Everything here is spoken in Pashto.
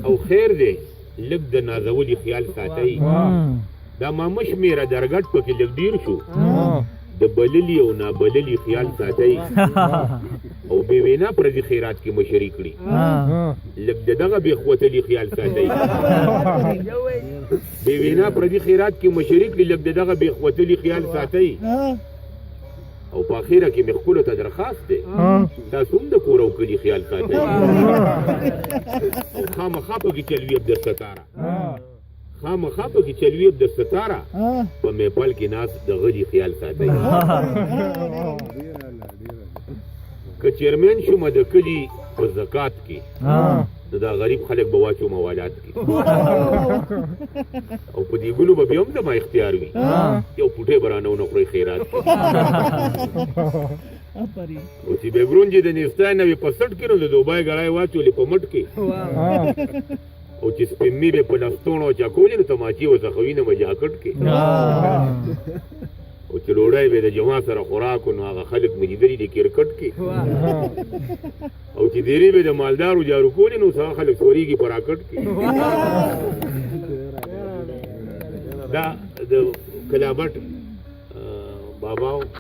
او خیر دی لږ د نازولي خیال ساتئ دا مامه شمېره درګټ پکې لږ ډېر شو د بللي او نابللي خیال ساتئ او بې وینا پردي خیرات کې مشري کړي لږ د دغه بې خوتلي خیال ساتئ بې وینا پردي خیرات کې مشري کړي لږ د دغه بې خوتلي خیال ساتئ او په اخره کې مې خپلو ته درخواست دی تاسو هم د کور او کلي خیال ساتئ او خامخا پکې چلوي عبدالستاره خامخا پکې چلوي عبدالستاره په میپل کې ناست د غلي خیال ساتئ که چیرمین شومه د کلي په زکات کې نو دا غریب خلک به واچو موالات کې او په دې ګلو به بیا هم زما اختیار وي یو پوټی به رانه ونه خورئ خیرات کې او چې بیګرون چې د نیستای نه وي په سټ کې نو د دوبای ګړی واچولې په مټ کې او چې سپمې به په لستوڼو چاکولې نو تماچې ورڅخه وینه به جاکټ کې او چې ډوډۍ به د جما سره خوراک نو هغه خلک مجدري د کرکټ کې او چې دیرې به د مالدارو جارو کولې نو هغه خلک سورېږي په راکټ کې دا د کلابټ باباو